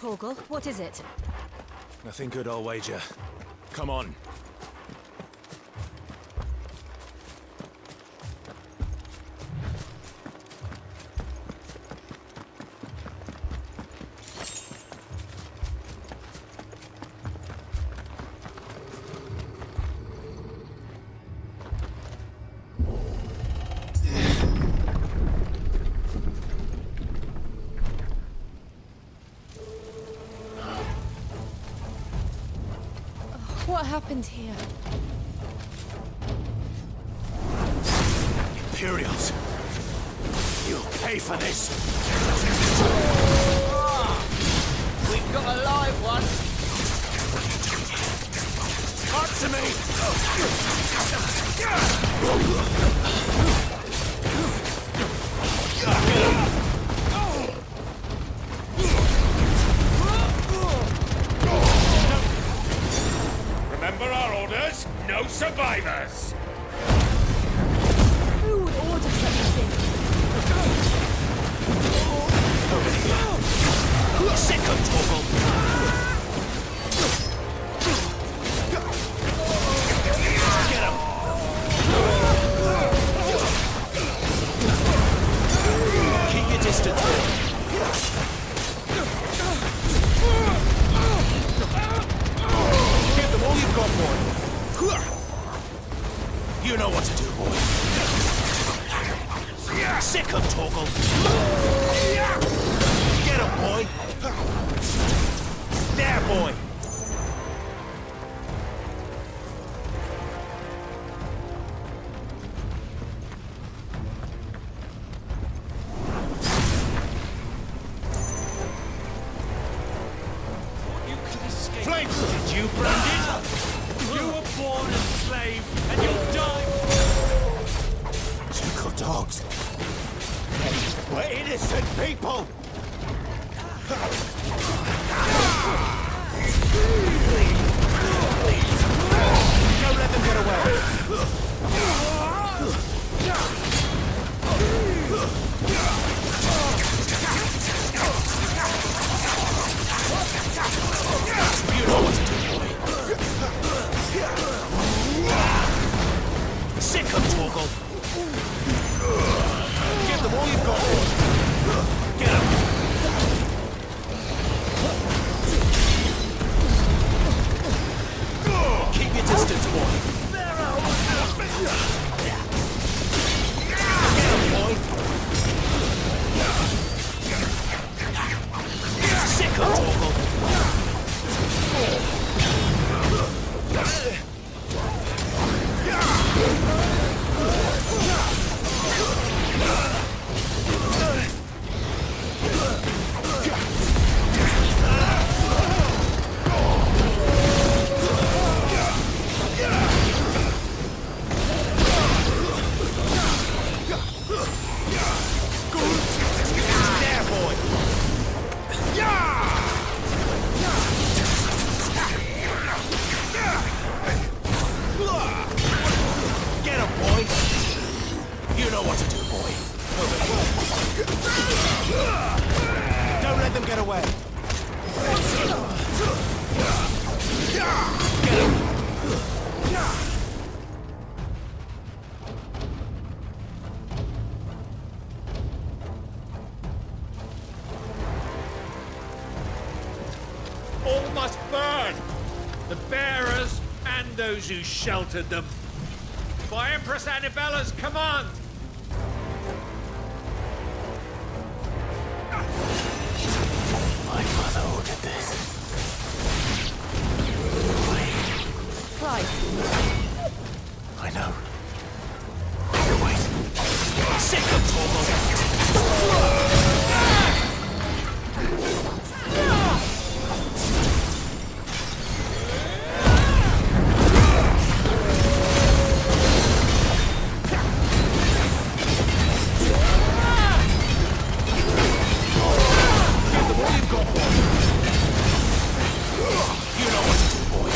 Torgal, what is it? Nothing good, I'll wager. Come on. What happened here? Imperials! You'll pay for this! We've got a live one! Up to Remember our orders? No survivors! Who would order such a thing? Sick of Torgal! Get him! Keep your distance. Give them all you've got, boy. You know what to do, boy. Sick of Torgal. Get him, boy. There, boy. Flames! Did you brand it? You were born a slave, and you'll die! Typical dogs. We're innocent people! Don't let them get away! You know what to do, boy. Sick of Torgal. Give them all you've got. Get him. Keep your distance, boy. Get him, boy. Sick of Torgal. There, boy. Get him, boy. You know what to do, boy. Don't let them get away. Get him. All must burn! The bearers and those who sheltered them. By Empress Annibella's command! My mother ordered this. Clive. I know. Wait. Sick of Torgal. You know what to do, boy.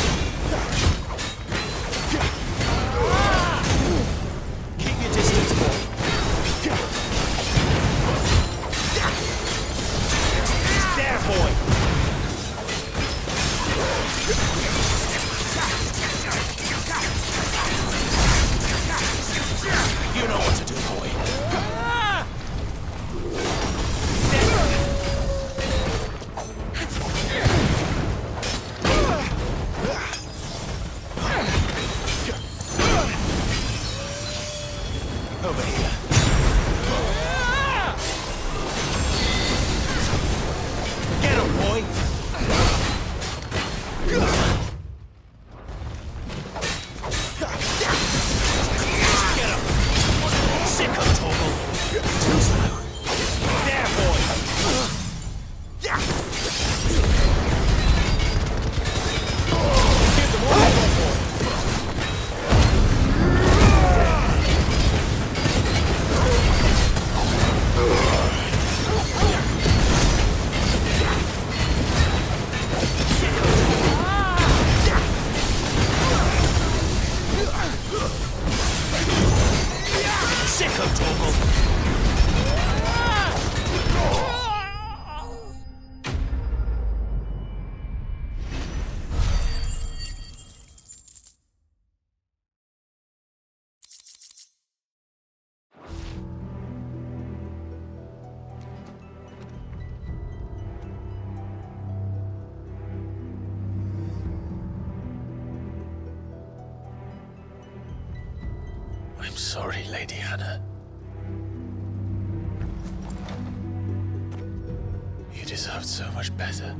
sorry, Lady Hannah. You deserved so much better.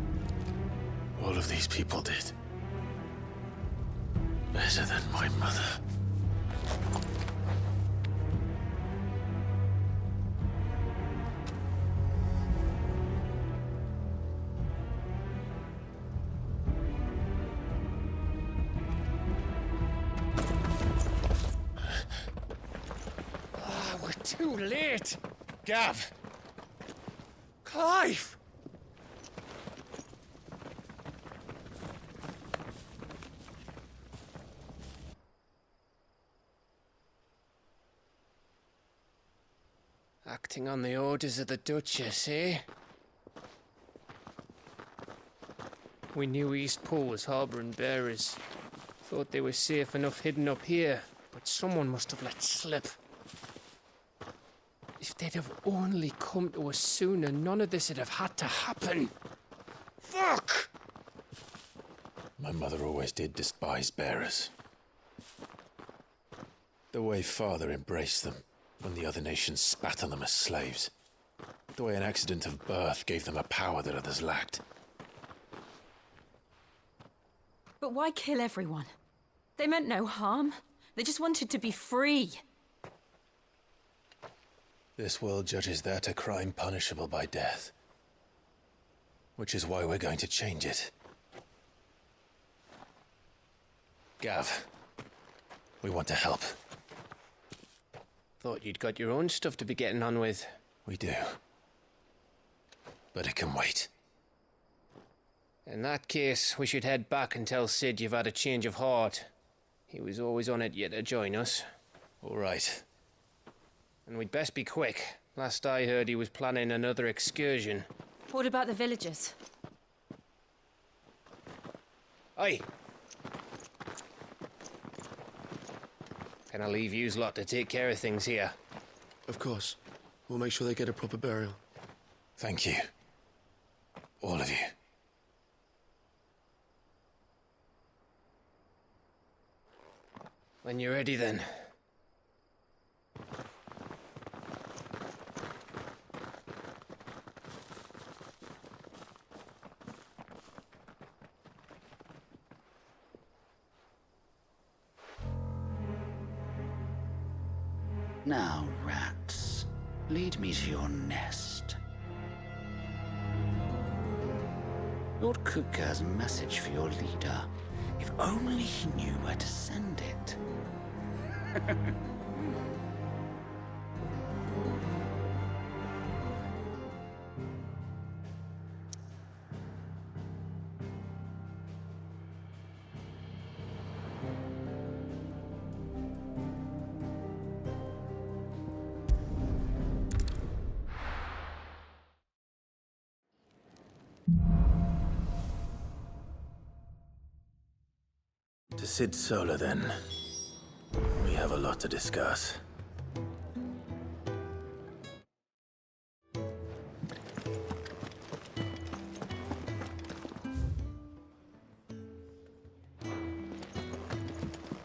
All of these people did. Better than my mother. We're too late. Gav. Clive. Acting on the orders of the Duchess, eh? We knew Eastpool was harbouring bearers. Thought they were safe enough hidden up here, but someone must have let slip. If they'd have only come to us sooner, none of this would have had to happen. Fuck! My mother always did despise bearers. The way Father embraced them when the other nations spat on them as slaves. The way an accident of birth gave them a power that others lacked. But why kill everyone? They meant no harm. They just wanted to be free. This world judges that a crime punishable by death. Which is why we're going to change it. Gav, we want to help. Thought you'd got your own stuff to be getting on with. We do. But it can wait. In that case, we should head back and tell Sid you've had a change of heart. He was always on it yet to join us. All right. And we'd best be quick. Last I heard, he was planning another excursion. What about the villagers? Aye. Can I leave yous lot to take care of things here? Of course. We'll make sure they get a proper burial. Thank you. All of you. When you're ready, then. Now, rats, lead me to your nest. Lord Kupka has a message for your leader. If only he knew where to send it. To Sid Solar, then. We have a lot to discuss.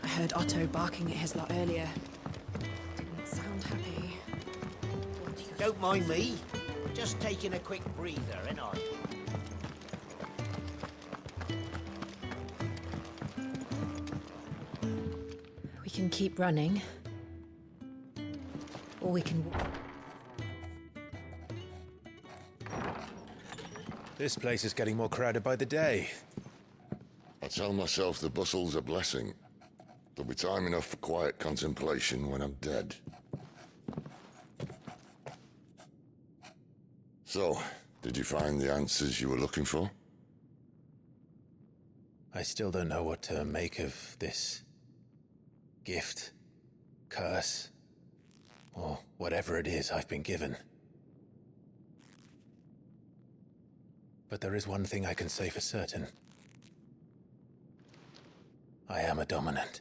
I heard Otto barking at his lot earlier. Didn't sound happy. Don't mind me. Just taking a quick breather, ain't I? We can keep running. Or we can... This place is getting more crowded by the day. I tell myself the bustle's a blessing. There'll be time enough for quiet contemplation when I'm dead. So, did you find the answers you were looking for? I still don't know what to make of this gift, curse, or whatever it is I've been given. But there is one thing I can say for certain. I am a dominant,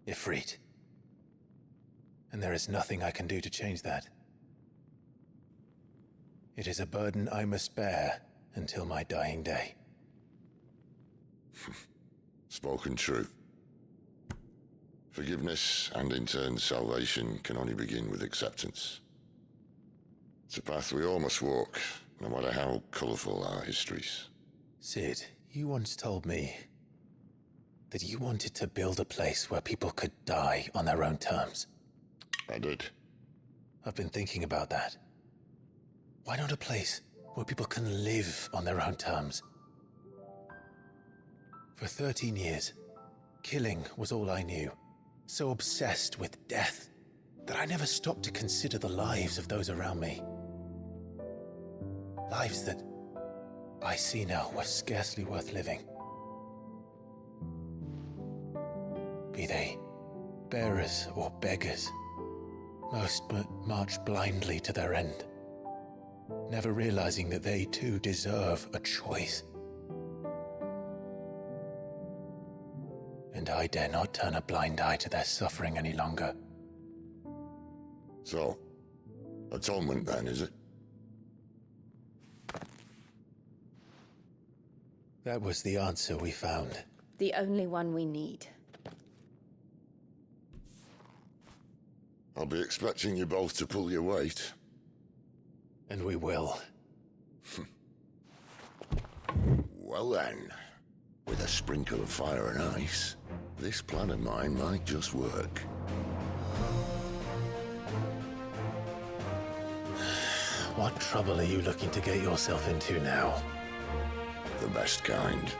Ifrit. And there is nothing I can do to change that. It is a burden I must bear until my dying day. Forgiveness and in turn salvation can only begin with acceptance. It's a path we all must walk, no matter how colourful our histories. Sid, you once told me that you wanted to build a place where people could die on their own terms. I did. I've been thinking about that. Why not a place where people can live on their own terms? For 13 years, killing was all I knew. So obsessed with death that I never stopped to consider the lives of those around me. Lives that I see now were scarcely worth living. Be they bearers or beggars, most march blindly to their end, never realizing that they too deserve a choice. And I dare not turn a blind eye to their suffering any longer. So, atonement then, is it? That was the answer we found. The only one we need. I'll be expecting you both to pull your weight. And we will. Well then, with a sprinkle of fire and ice, this plan of mine might just work. What trouble are you looking to get yourself into now? The best kind.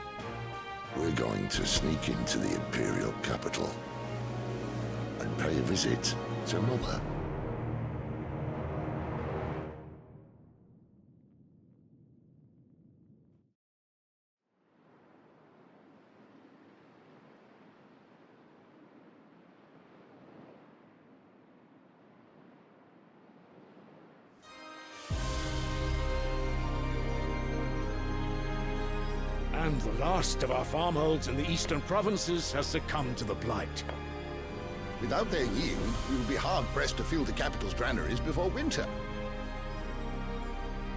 We're going to sneak into the Imperial capital and pay a visit to Mother. And the last of our farmholds in the eastern provinces has succumbed to the blight. Without their yield, we will be hard-pressed to fill the capital's granaries before winter.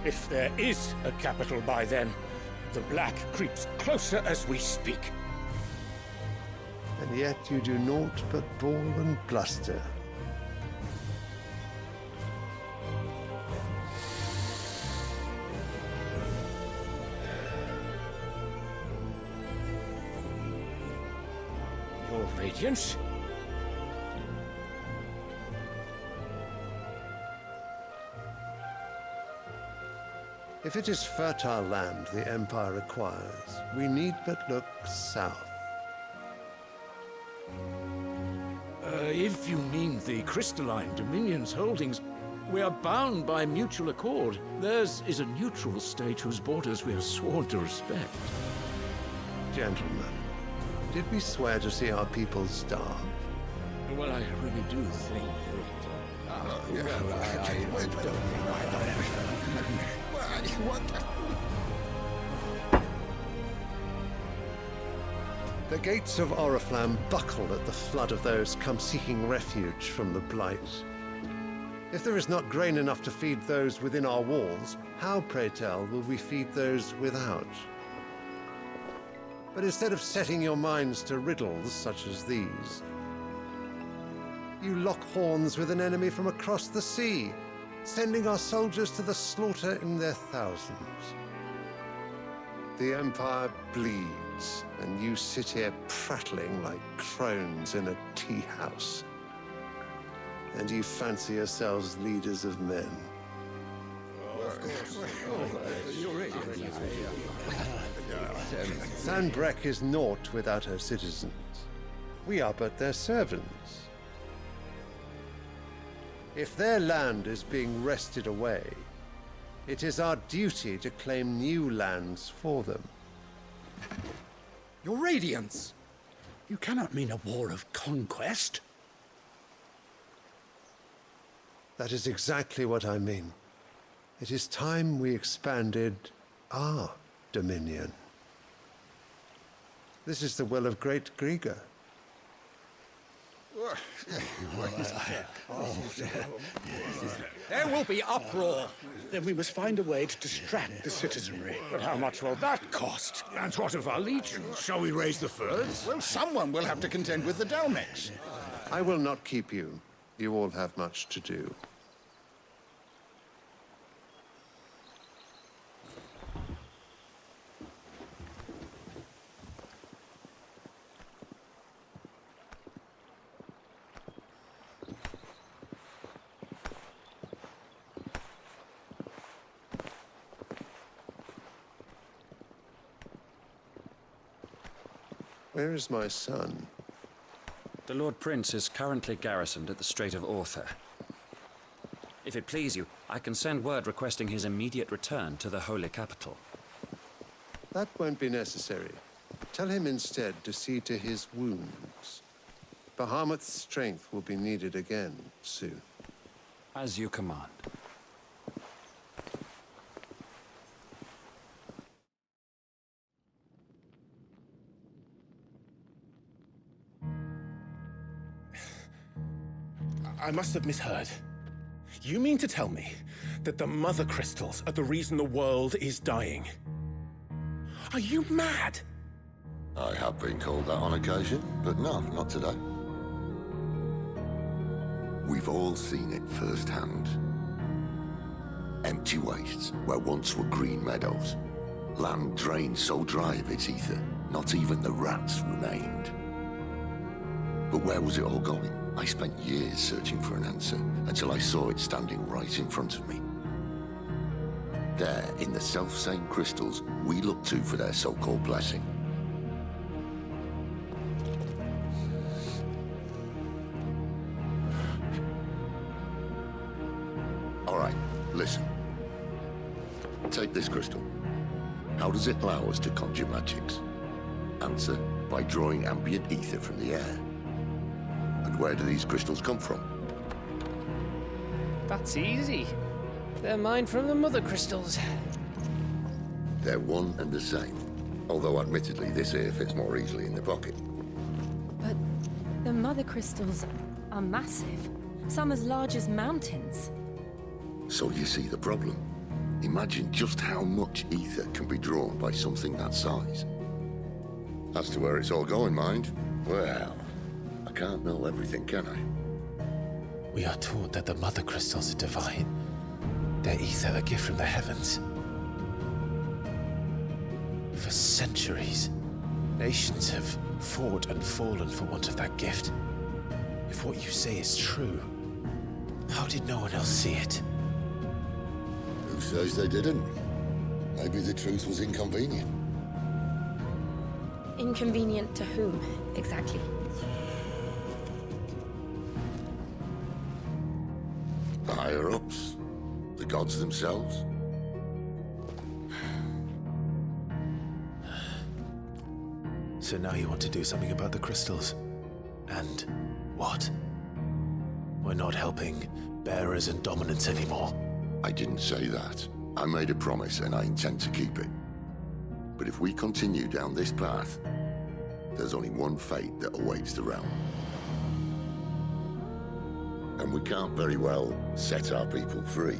If there is a capital by then, the black creeps closer as we speak. And yet you do naught but bawl and bluster. Your Radiance? If it is fertile land the Empire requires, we need but look south. If you mean the crystalline Dominion's holdings, we are bound by mutual accord. Theirs is a neutral state whose borders we are sworn to respect. Gentlemen, did we swear to see our people starve? Well, I really do think The gates of Oriflamme buckle at the flood of those come seeking refuge from the blight. If there is not grain enough to feed those within our walls, how, pray tell, will we feed those without? But instead of setting your minds to riddles such as these, you lock horns with an enemy from across the sea, sending our soldiers to the slaughter in their thousands. The Empire bleeds, and you sit here prattling like crones in a tea house. And you fancy yourselves leaders of men. Sanbreque is naught without her citizens. We are but their servants. If their land is being wrested away, it is our duty to claim new lands for them. Your Radiance! You cannot mean a war of conquest. That is exactly what I mean. It is time we expanded our dominion. This is the will of great Grieger. There will be uproar. Then we must find a way to distract the citizenry. But how much will that cost? And what of our legions? Shall we raise the furs? Well, someone will have to contend with the Dalmex. I will not keep you. You all have much to do. Where is my son? The Lord Prince is currently garrisoned at the Strait of Arthur. If it please you, I can send word requesting his immediate return to the Holy Capital. That won't be necessary. Tell him instead to see to his wounds. Bahamut's strength will be needed again soon. As you command. I must have misheard. You mean to tell me that the Mother Crystals are the reason the world is dying? Are you mad? I have been called that on occasion, but no, not today. We've all seen it firsthand. Empty wastes where once were green meadows. Land drained so dry of its ether, not even the rats remained. But where was it all going? I spent years searching for an answer until I saw it standing right in front of me. There, in the self-same crystals we look to for their so-called blessing. All right, listen. Take this crystal. How does it allow us to conjure magics? Answer, by drawing ambient ether from the air. And where do these crystals come from? That's easy. They're mine from the Mother Crystals. They're one and the same. Although admittedly this here fits more easily in the pocket. But the Mother Crystals are massive. Some as large as mountains. So you see the problem. Imagine just how much ether can be drawn by something that size. As to where it's all going, mind, well, I can't know everything, can I? We are taught that the Mother Crystals are divine. Their ether a gift from the heavens. For centuries, nations have fought and fallen for want of that gift. If what you say is true, how did no one else see it? Who says they didn't? Maybe the truth was inconvenient. Inconvenient to whom, exactly? The higher-ups? The gods themselves? So now you want to do something about the crystals? And what? We're not helping bearers and dominants anymore. I didn't say that. I made a promise and I intend to keep it. But if we continue down this path, there's only one fate that awaits the realm. And we can't very well set our people free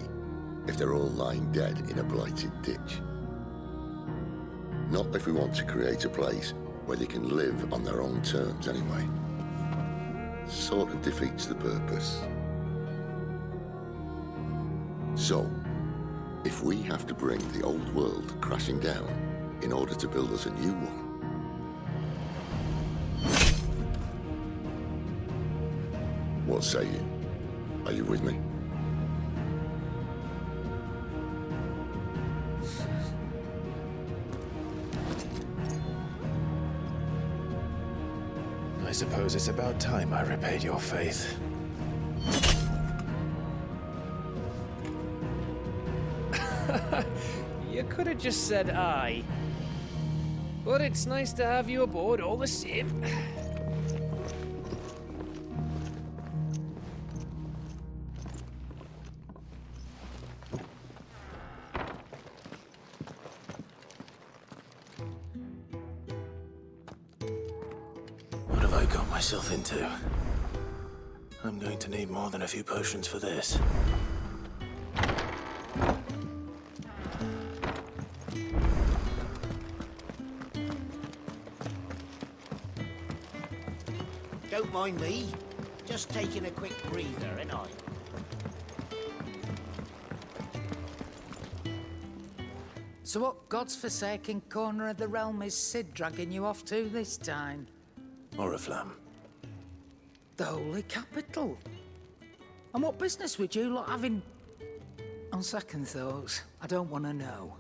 if they're all lying dead in a blighted ditch. Not if we want to create a place where they can live on their own terms anyway. Sort of defeats the purpose. So, if we have to bring the old world crashing down in order to build us a new one, what say you? Are you with me? I suppose it's about time I repaid your faith. You could have just said aye. But it's nice to have you aboard all the same. What have I got myself into? I'm going to need more than a few potions for this. Don't mind me. Just taking a quick breather, ain't I? So what god's-forsaken corner of the realm is Sid dragging you off to this time? Oriflamme. The holy capital. And what business would you lot have in... On second thoughts, I don't want to know.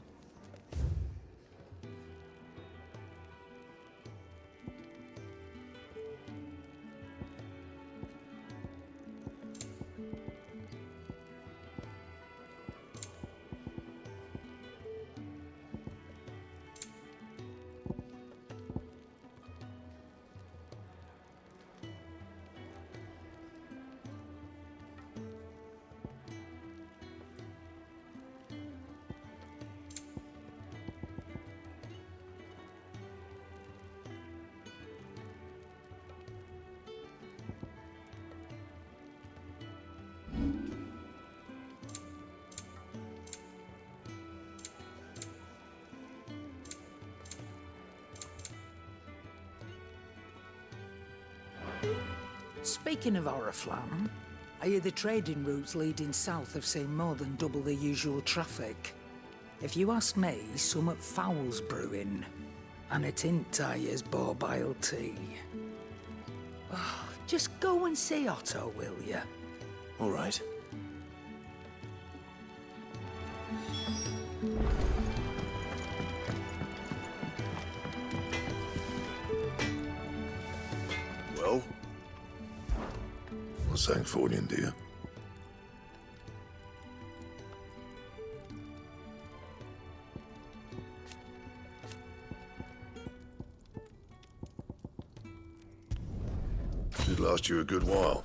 Speaking of Oriflamme, I hear the trading routes leading south have seen more than double the usual traffic. If you ask me, summat foul's brewing, and it ain't Tyre's borbile tea. Oh, just go and see Otto, will ya? All right. Well? What's that for you, dear? Should last you a good while.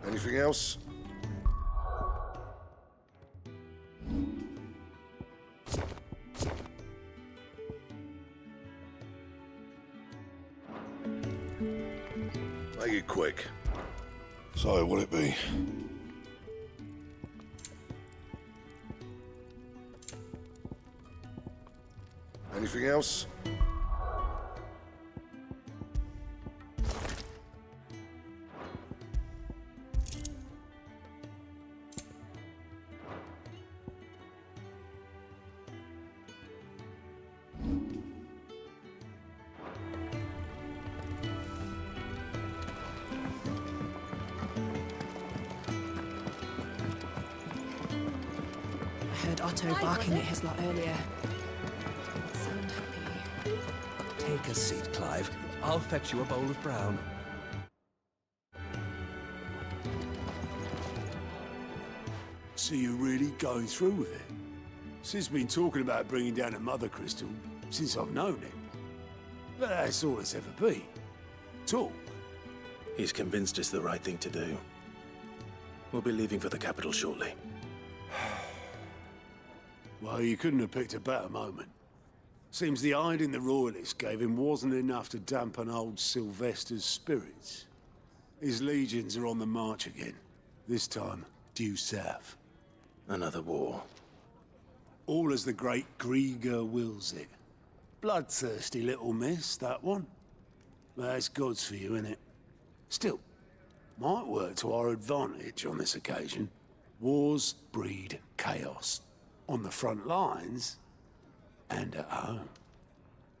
Anything else? Make it quick. So, what'll it be? Anything else? I heard Otto barking at his lot earlier. Sound happy. Take a seat, Clive. I'll fetch you a bowl of brown. So you're really going through with it? Sid's been talking about bringing down a mother crystal since I've known him. But that's all it's ever been. Talk. He's convinced it's the right thing to do. We'll be leaving for the capital shortly. Well, you couldn't have picked a better moment. Seems the hiding the Royalists gave him wasn't enough to dampen old Sylvester's spirits. His legions are on the march again. This time, due south. Another war. All as the great Grieger wills it. Bloodthirsty little miss, that one. But that's God's for you, innit? Still, might work to our advantage on this occasion. Wars breed chaos. On the front lines, and at home.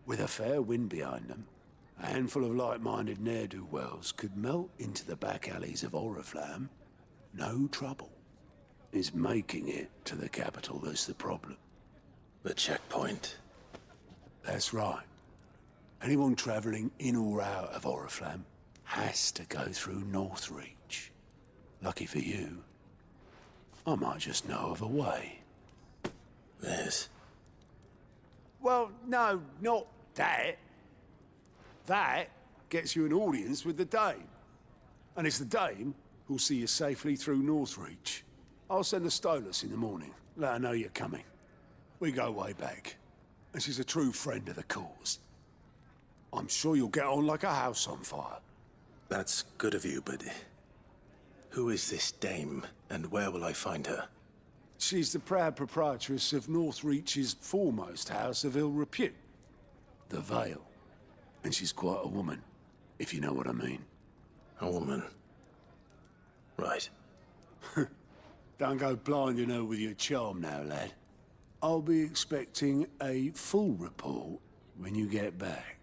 With a fair wind behind them, a handful of like-minded ne'er-do-wells could melt into the back alleys of Oriflamme. No trouble. It's making it to the capital that's the problem. The checkpoint. That's right. Anyone travelling in or out of Oriflamme has to go through Northreach. Lucky for you, I might just know of a way. There's... Well, no, not that. That gets you an audience with the Dame. And it's the Dame who'll see you safely through Northreach. I'll send a Stolas in the morning. Let her know you're coming. We go way back. And she's a true friend of the cause. I'm sure you'll get on like a house on fire. That's good of you, but... who is this dame, and where will I find her? She's the proud proprietress of Northreach's foremost house of ill repute, the Vale. And she's quite a woman, if you know what I mean. A woman? Right. Don't go blinding her with your charm now, lad. I'll be expecting a full report when you get back.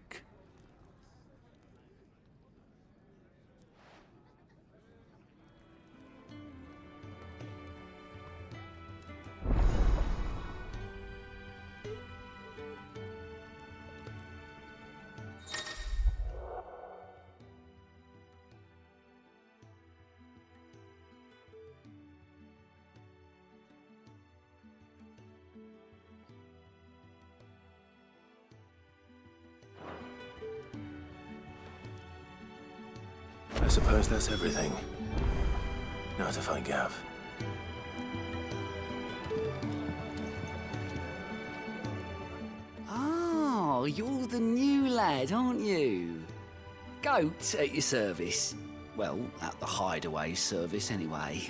I suppose that's everything. Now to find Gav. Oh, you're the new lad, aren't you? Goat at your service. Well, at the hideaway service, anyway.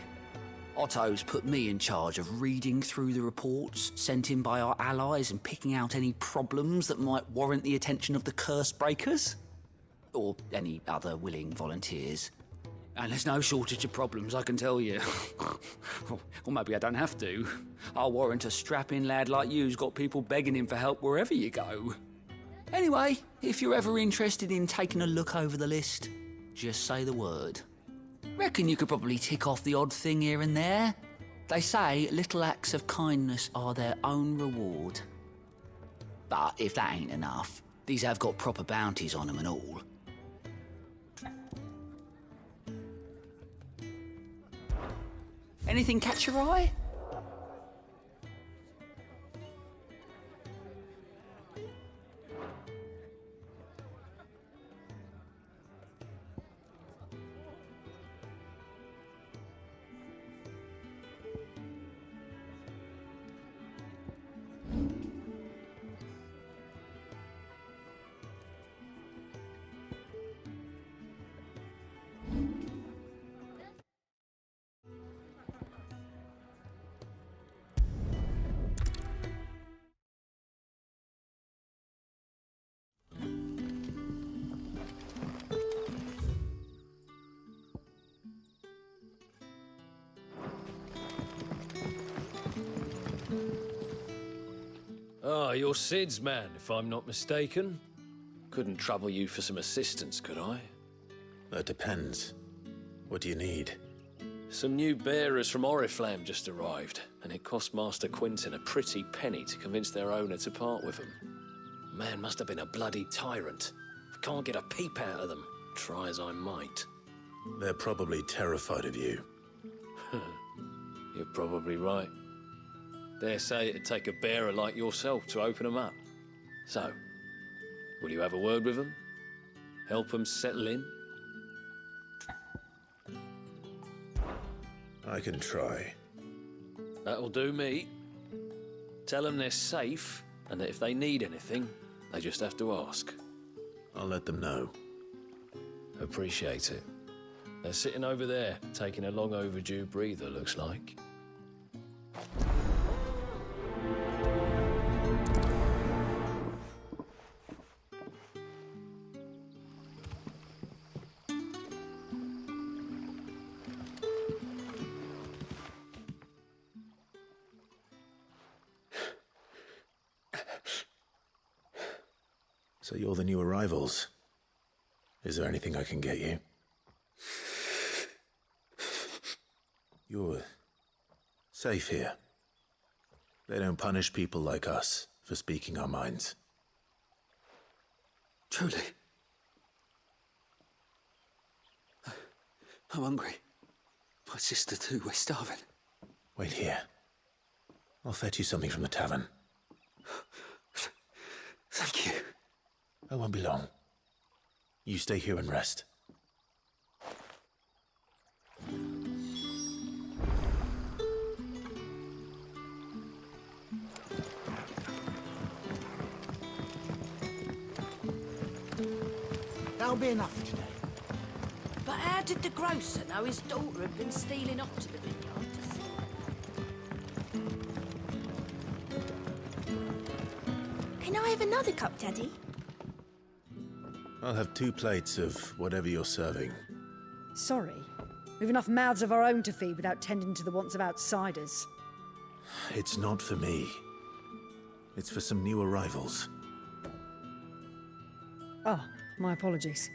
Otto's put me in charge of reading through the reports sent in by our allies and picking out any problems that might warrant the attention of the curse breakers. Or any other willing volunteers. And there's no shortage of problems, I can tell you. Or maybe I don't have to. I'll warrant a strapping lad like you's got people begging him for help wherever you go. Anyway, if you're ever interested in taking a look over the list, just say the word. Reckon you could probably tick off the odd thing here and there. They say little acts of kindness are their own reward. But if that ain't enough, these have got proper bounties on them and all. Anything catch your eye? Ah, you're Sid's man, if I'm not mistaken. Couldn't trouble you for some assistance, could I? That depends. What do you need? Some new bearers from Oriflamme just arrived, and it cost Master Quinton a pretty penny to convince their owner to part with them. Man must have been a bloody tyrant. I can't get a peep out of them, try as I might. They're probably terrified of you. You're probably right. Dare say it'd take a bearer like yourself to open them up. So, will you have a word with them? Help them settle in? I can try. That'll do me. Tell them they're safe, and that if they need anything, they just have to ask. I'll let them know. Appreciate it. They're sitting over there, taking a long overdue breather, looks like. So you're the new arrivals. Is there anything I can get you? You're safe here. They don't punish people like us for speaking our minds. Truly? I'm hungry. My sister too, we're starving. Wait here. I'll fetch you something from the tavern. Thank you. I won't be long. You stay here and rest. That'll be enough today. But how did the grocer know his daughter had been stealing off to the vineyard to slaughter? Can I have another cup, Daddy? I'll have 2 plates of whatever you're serving. Sorry. We've enough mouths of our own to feed without tending to the wants of outsiders. It's not for me. It's for some new arrivals. Oh, my apologies.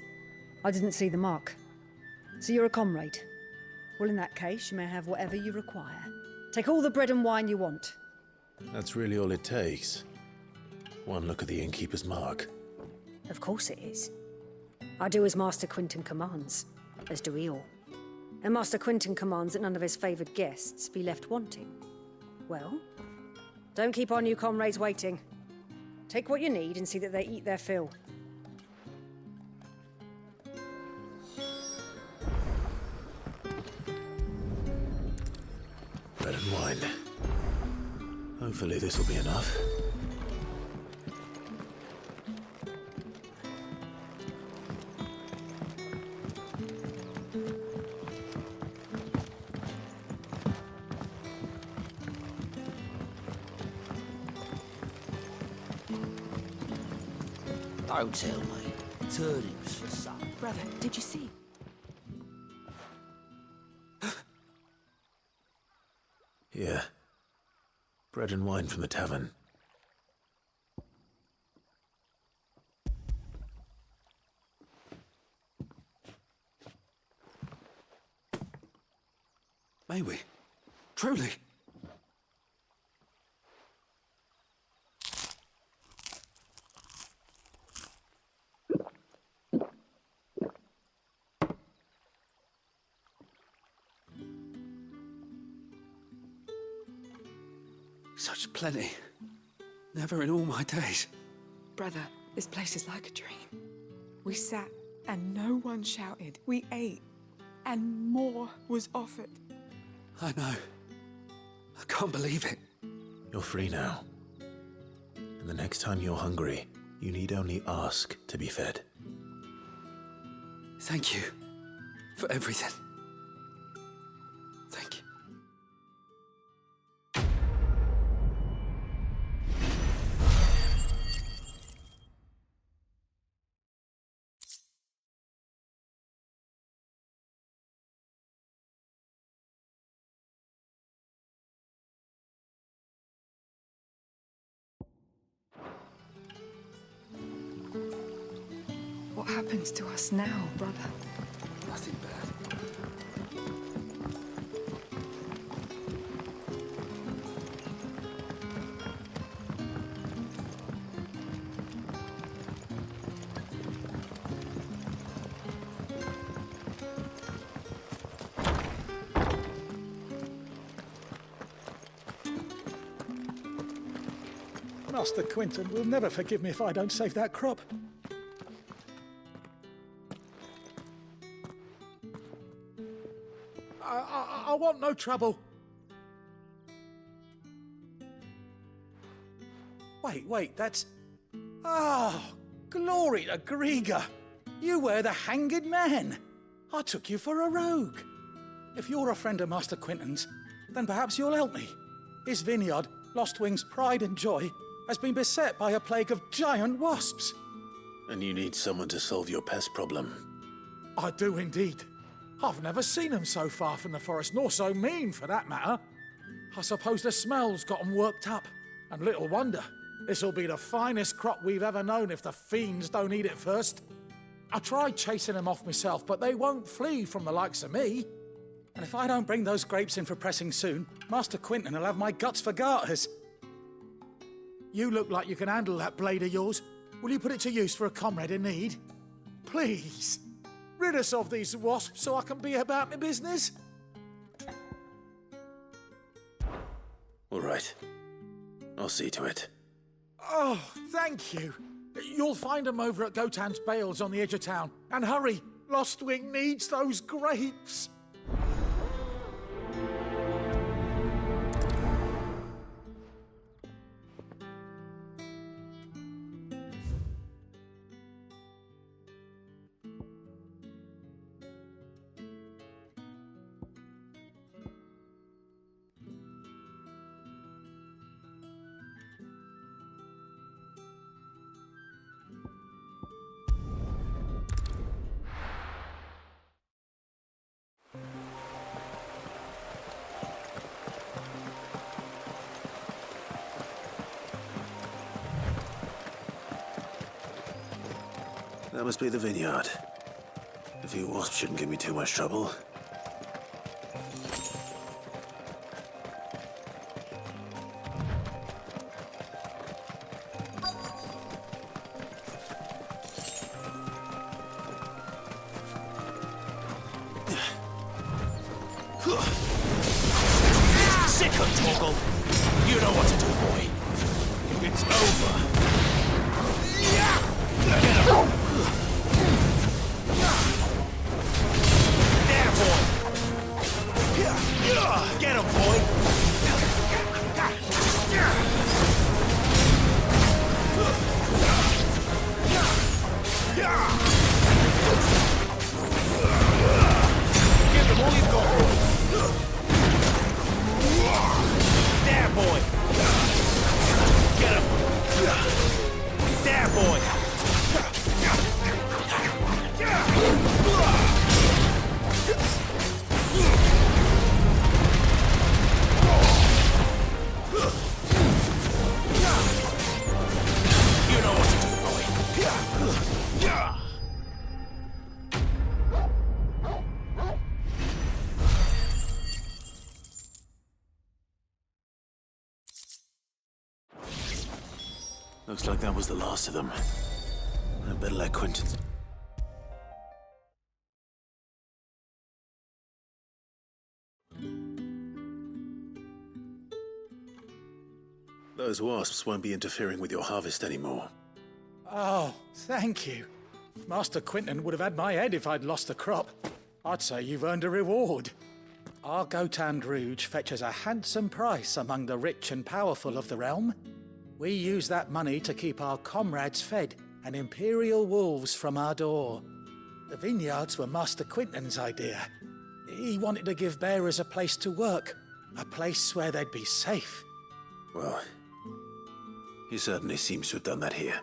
I didn't see the mark. So you're a comrade. Well, in that case, you may have whatever you require. Take all the bread and wine you want. That's really all it takes. One look at the innkeeper's mark. Of course it is. I do as Master Quinton commands, as do we all. And Master Quinton commands that none of his favoured guests be left wanting. Well, don't keep our new comrades waiting. Take what you need and see that they eat their fill. Bread and wine. Hopefully this will be enough. Don't tell me. Turnips for some. Brother, did you see? Here. Bread and wine from the tavern. May we? Truly? Such plenty. Never in all my days. Brother, this place is like a dream. We sat and no one shouted. We ate and more was offered. I know. I can't believe it. You're free now. And the next time you're hungry, you need only ask to be fed. Thank you for everything. Thank you. What happens to us now, brother? Nothing bad. Master Quinton will never forgive me if I don't save that crop. I want no trouble. Wait, that's... Oh, glory to Grieger. You were the hanged man. I took you for a rogue. If you're a friend of Master Quinton's, then perhaps you'll help me. His vineyard, Lostwing's pride and joy, has been beset by a plague of giant wasps. And you need someone to solve your pest problem. I do indeed. I've never seen them so far from the forest, nor so mean, for that matter. I suppose the smell's got them worked up. And little wonder. This'll be the finest crop we've ever known if the fiends don't eat it first. I tried chasing them off myself, but they won't flee from the likes of me. And if I don't bring those grapes in for pressing soon, Master Quinton will have my guts for garters. You look like you can handle that blade of yours. Will you put it to use for a comrade in need? Please. Rid us of these wasps so I can be about my business. All right. I'll see to it. Oh, thank you. You'll find them over at Gotan's Bales on the edge of town. And hurry, Lostwing needs those grapes. That must be the vineyard. A few wasps shouldn't give me too much trouble. Sick of Torgal. You know what to do, boy. It's over. Get him. There, boy. Get him, boy. Give him all you've got, boy. There, boy. Get him. There, boy. You know what to do, boy. Looks like that was the last of them. I better let Quentin... Those wasps won't be interfering with your harvest anymore. Oh, thank you. Master Quentin would have had my head if I'd lost the crop. I'd say you've earned a reward. Our Gotan Rouge fetches a handsome price among the rich and powerful of the realm. We use that money to keep our comrades fed and imperial wolves from our door. The vineyards were Master Quentin's idea. He wanted to give bearers a place to work, a place where they'd be safe. Well, he certainly seems to have done that here.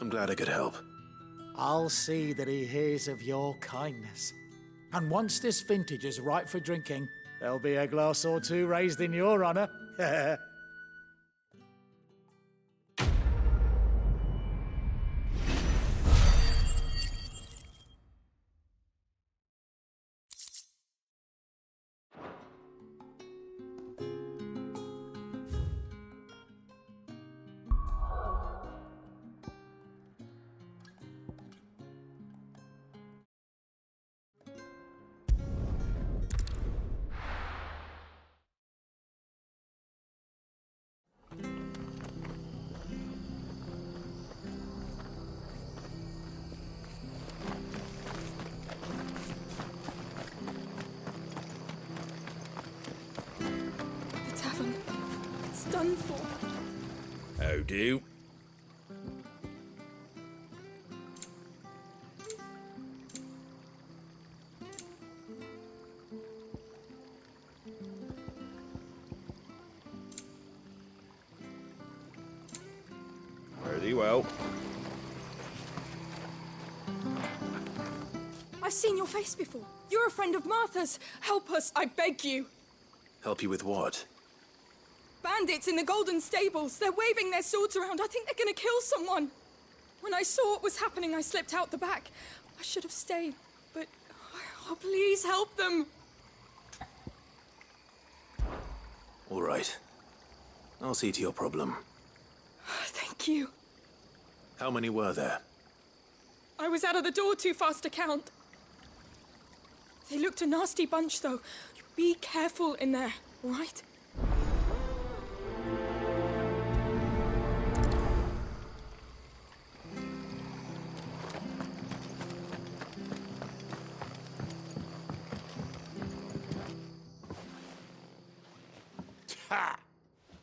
I'm glad I could help. I'll see that he hears of your kindness. And once this vintage is ripe for drinking, there'll be a glass or two raised in your honor. Done for. How do? Pretty well. I've seen your face before. You're a friend of Martha's. Help us, I beg you. Help you with what? Bandits in the Golden Stables. They're waving their swords around. I think they're gonna kill someone. When I saw what was happening, I slipped out the back. I should have stayed, but... Oh, please help them. All right. I'll see to your problem. Thank you. How many were there? I was out of the door too fast to count. They looked a nasty bunch, though. Be careful in there, all right? Ha!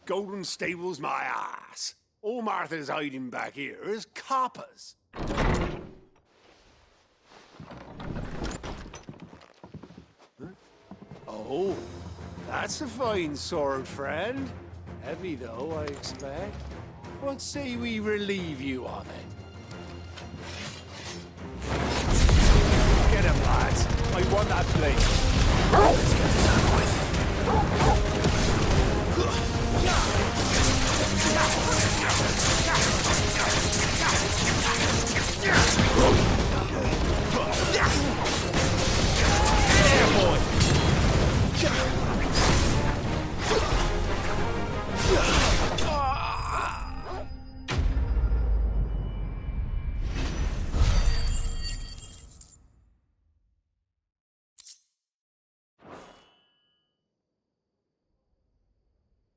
Golden Stable's my ass. All Martha's hiding back here is coppers. Huh? Oh, that's a fine sword, friend. Heavy, though, I expect. What say we relieve you of it? Get him, lads. I want that blade. Let's get this out with.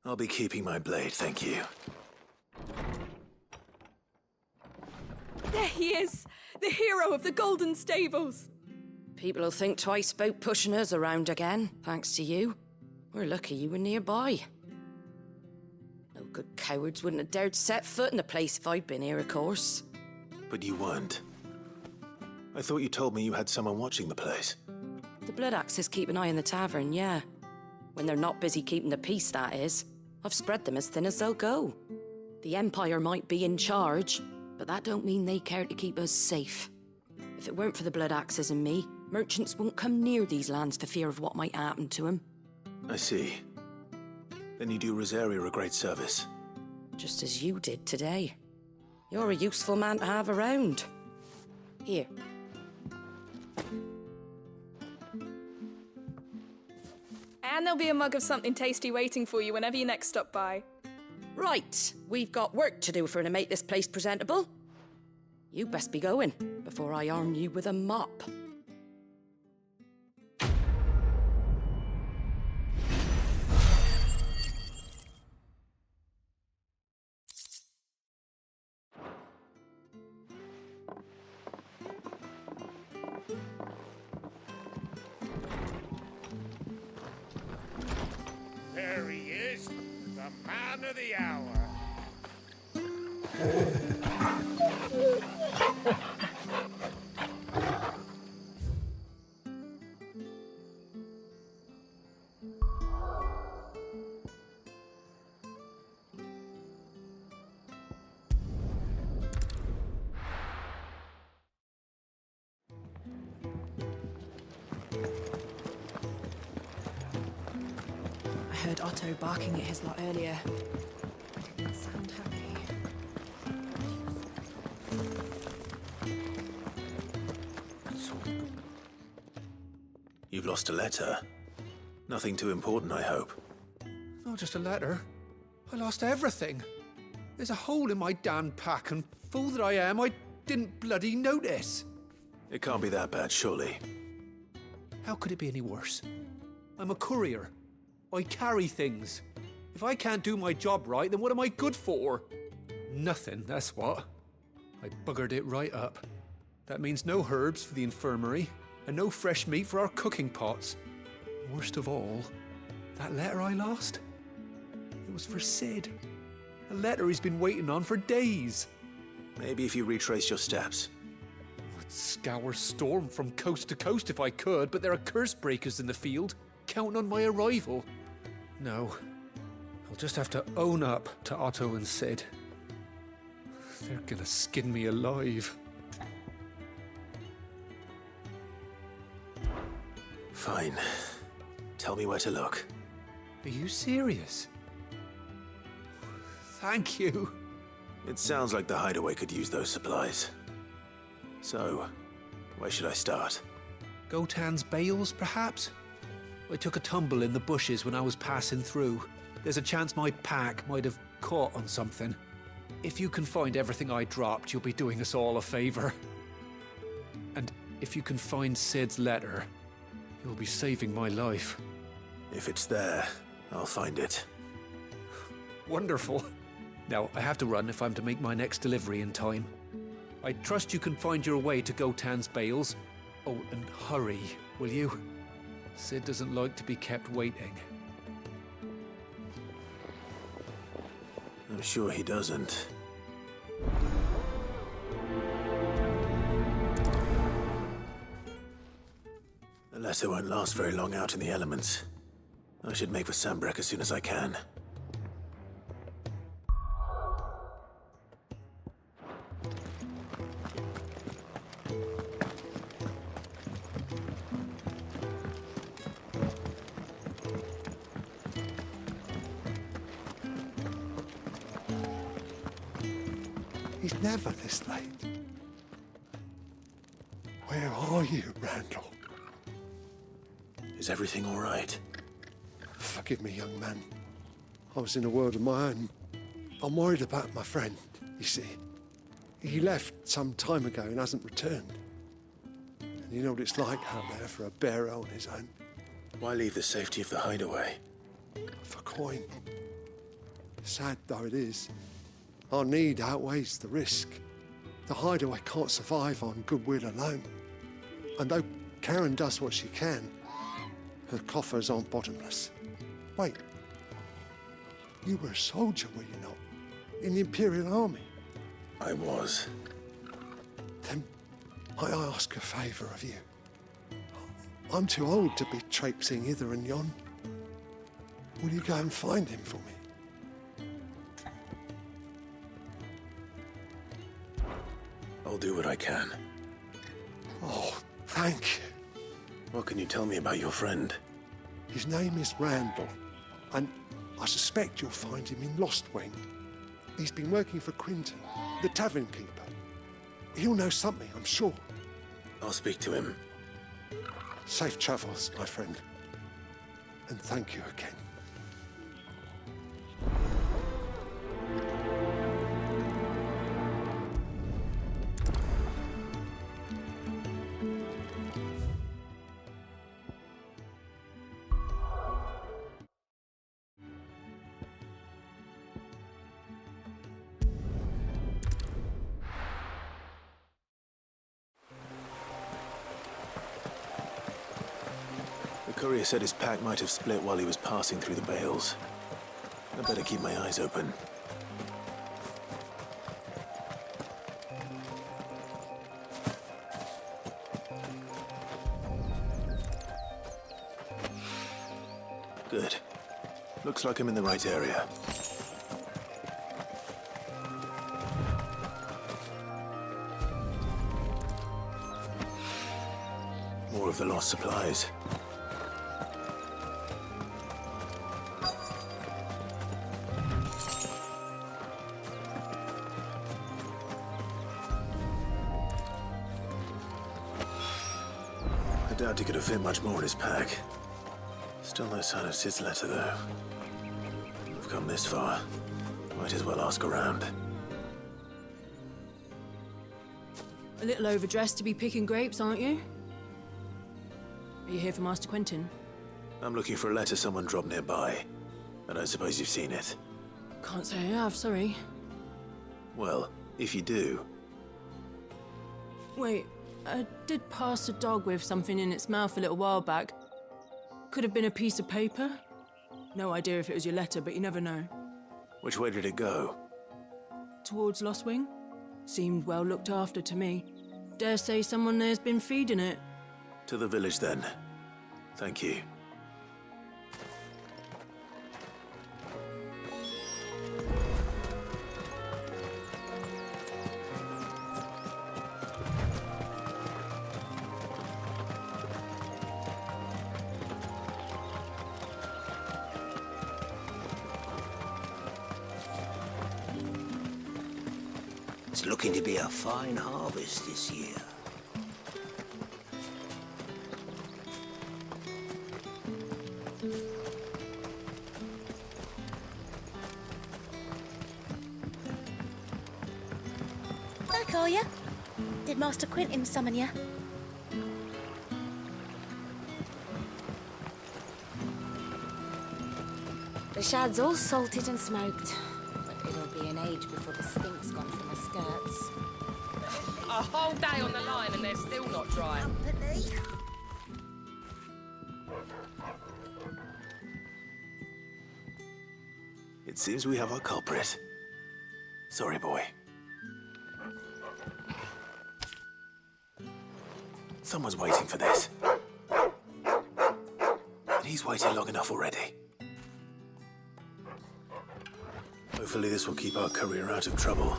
I'll be keeping my blade, thank you. There he is! The hero of the Golden Stables! People will think twice about pushing us around again, thanks to you. We're lucky you were nearby. No good cowards wouldn't have dared set foot in the place if I'd been here, of course. But you weren't. I thought you told me you had someone watching the place. The Blood Axes keep an eye on the tavern, yeah. When they're not busy keeping the peace, that is. I've spread them as thin as they'll go. The Empire might be in charge, but that don't mean they care to keep us safe. If it weren't for the Blood Axes and me, merchants won't come near these lands for fear of what might happen to them. I see. Then you do Rosaria a great service. Just as you did today. You're a useful man to have around. Here. And there'll be a mug of something tasty waiting for you whenever you next stop by. Right, we've got work to do for to make this place presentable. You best be going before I arm you with a mop. There he is, the man of the hour. I heard Otto barking at his lot earlier. Didn't sound happy. You've lost a letter. Nothing too important, I hope. Not just a letter. I lost everything. There's a hole in my damn pack, and fool that I am, I didn't bloody notice. It can't be that bad, surely. How could it be any worse? I'm a courier. I carry things. If I can't do my job right, then what am I good for? Nothing, that's what. I buggered it right up. That means no herbs for the infirmary, and no fresh meat for our cooking pots. Worst of all, that letter I lost? It was for Sid. A letter he's been waiting on for days. Maybe if you retrace your steps. I'd scour Storm from coast to coast if I could, but there are curse breakers in the field, counting on my arrival. No, I'll just have to own up to Otto and Sid. They're gonna skin me alive. Fine. Tell me where to look. Are you serious? Thank you. It sounds like the hideaway could use those supplies. So, where should I start? Gotan's bales, perhaps? I took a tumble in the bushes when I was passing through. There's a chance my pack might have caught on something. If you can find everything I dropped, you'll be doing us all a favor. if you can find Sid's letter, you'll be saving my life. If it's there, I'll find it. Wonderful. Now, I have to run if I'm to make my next delivery in time. I trust you can find your way to Gotan's bales. Oh, and hurry, will you? Sid doesn't like to be kept waiting. I'm sure he doesn't. The letter won't last very long out in the elements. I should make for Sambrek as soon as I can. He's never this late. Where are you, Randall? Is everything all right? Forgive me, young man. I was in a world of my own. I'm worried about my friend, you see. He left some time ago and hasn't returned. And you know what it's like out there for a bearer on his own. Why leave the safety of the hideaway? For coin. Sad though it is, our need outweighs the risk. The hideaway can't survive on goodwill alone. And though Karen does what she can, her coffers aren't bottomless. Wait, you were a soldier, were you not? In the Imperial Army? I was. Then might I ask a favour of you? I'm too old to be traipsing hither and yon. Will you go and find him for me? I'll do what I can. Oh, thank you. What can you tell me about your friend? His name is Randall, and I suspect you'll find him in Lost Wing. He's been working for Quinton, the tavern keeper. He'll know something, I'm sure. I'll speak to him. Safe travels, my friend. And thank you again. The courier said his pack might have split while he was passing through the bales. I better keep my eyes open. Good. Looks like I'm in the right area. More of the lost supplies. I doubt he could have fit much more in his pack. Still no sign of Sid's letter, though. We've come this far. Might as well ask around. A little overdressed to be picking grapes, aren't you? Are you here for Master Quentin? I'm looking for a letter someone dropped nearby. I don't suppose you've seen it. Can't say I have, sorry. Well, if you do... Wait, I did pass a dog with something in its mouth a little while back. Could have been a piece of paper. No idea if it was your letter, but you never know. Which way did it go? Towards Lost Wing. Seemed well looked after to me. Dare say someone there's been feeding it. To the village, then. Thank you. It's looking to be a fine harvest this year. Back, are you? Did Master Quentin summon you? The shad's all salted and smoked, but it'll be an age before the stink's gone from her skirts. A whole day on the line and they're still not dry. It seems we have our culprit. Sorry, boy. Someone's waiting for this. And he's waited long enough already. Hopefully this will keep our courier out of trouble.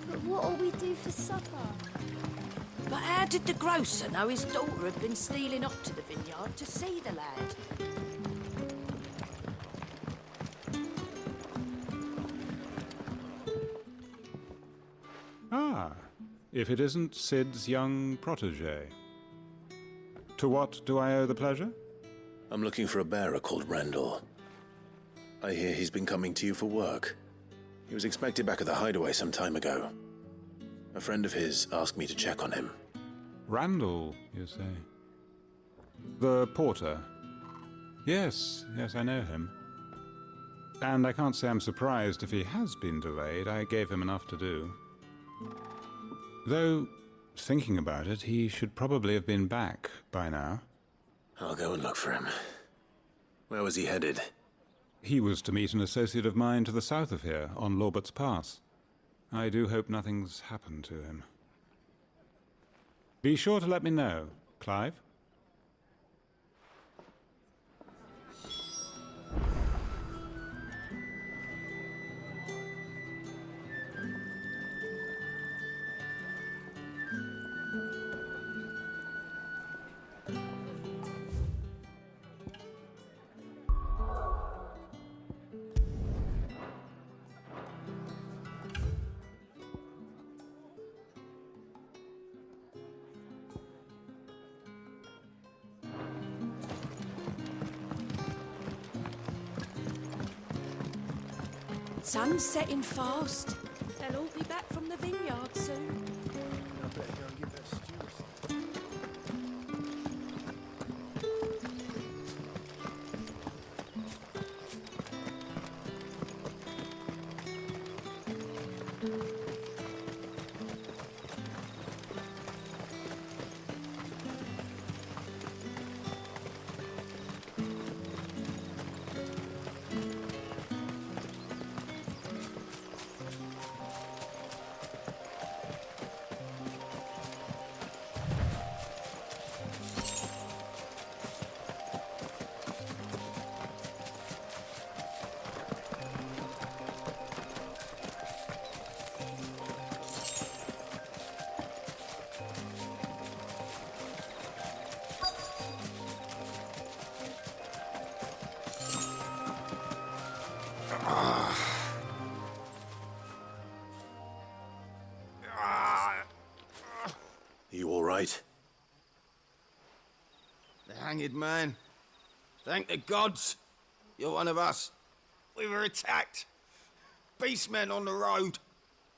But what'll we do for supper? But how did the grocer know his daughter had been stealing up to the vineyard to see the lad? Ah, if it isn't Sid's young protege. To what do I owe the pleasure? I'm looking for a bearer called Randall. I hear he's been coming to you for work. He was expected back at the hideaway some time ago. A friend of his asked me to check on him. Randall, you say? The porter? Yes, I know him. And I can't say I'm surprised if he has been delayed. I gave him enough to do. Though, thinking about it, he should probably have been back by now. I'll go and look for him. Where was he headed? He was to meet an associate of mine to the south of here, on Lorbert's Pass. I do hope nothing's happened to him. Be sure to let me know, Clive. Sun's setting fast. They'll all be back from the vineyard soon. I better go and give their stew You all right? The hanged man. Thank the gods. You're one of us. We were attacked. Beastmen on the road.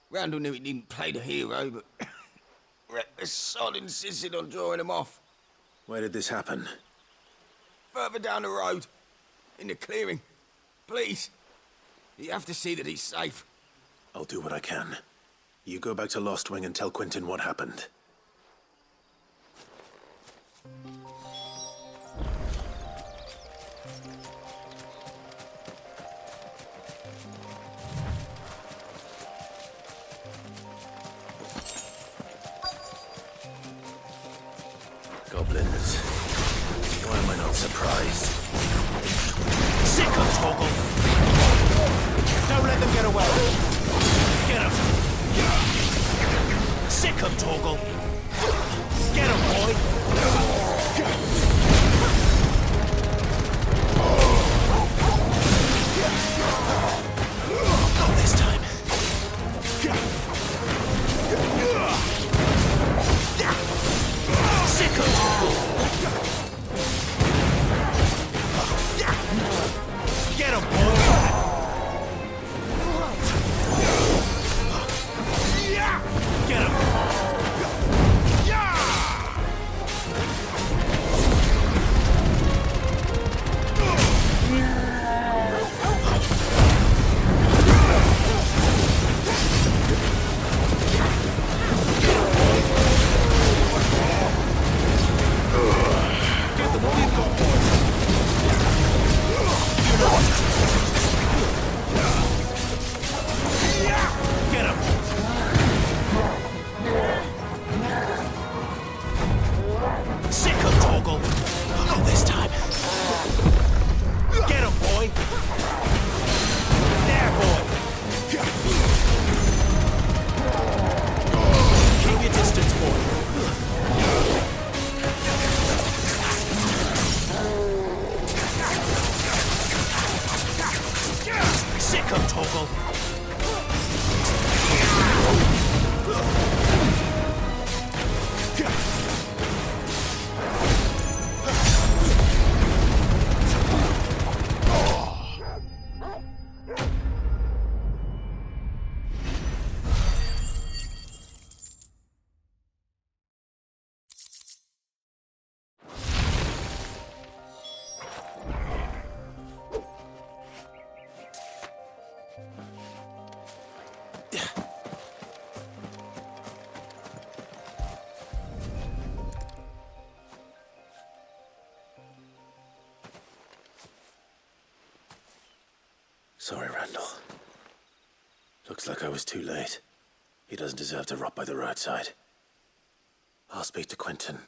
Randall knew he didn't play the hero, but reckless sod insisted on drawing him off. Where did this happen? Further down the road. In the clearing. Please. You have to see that he's safe. I'll do what I can. You go back to Lost Wing and tell Quentin what happened. Goblins. Why am I not surprised? Sick of Torgal! Don't let them get away! Get him! Sick of Torgal! Get him, boy! Not this time. Sick of Torgal! Get him, boy! Get him! Sorry, Randall. Looks like I was too late. He doesn't deserve to rot by the roadside. I'll speak to Quentin.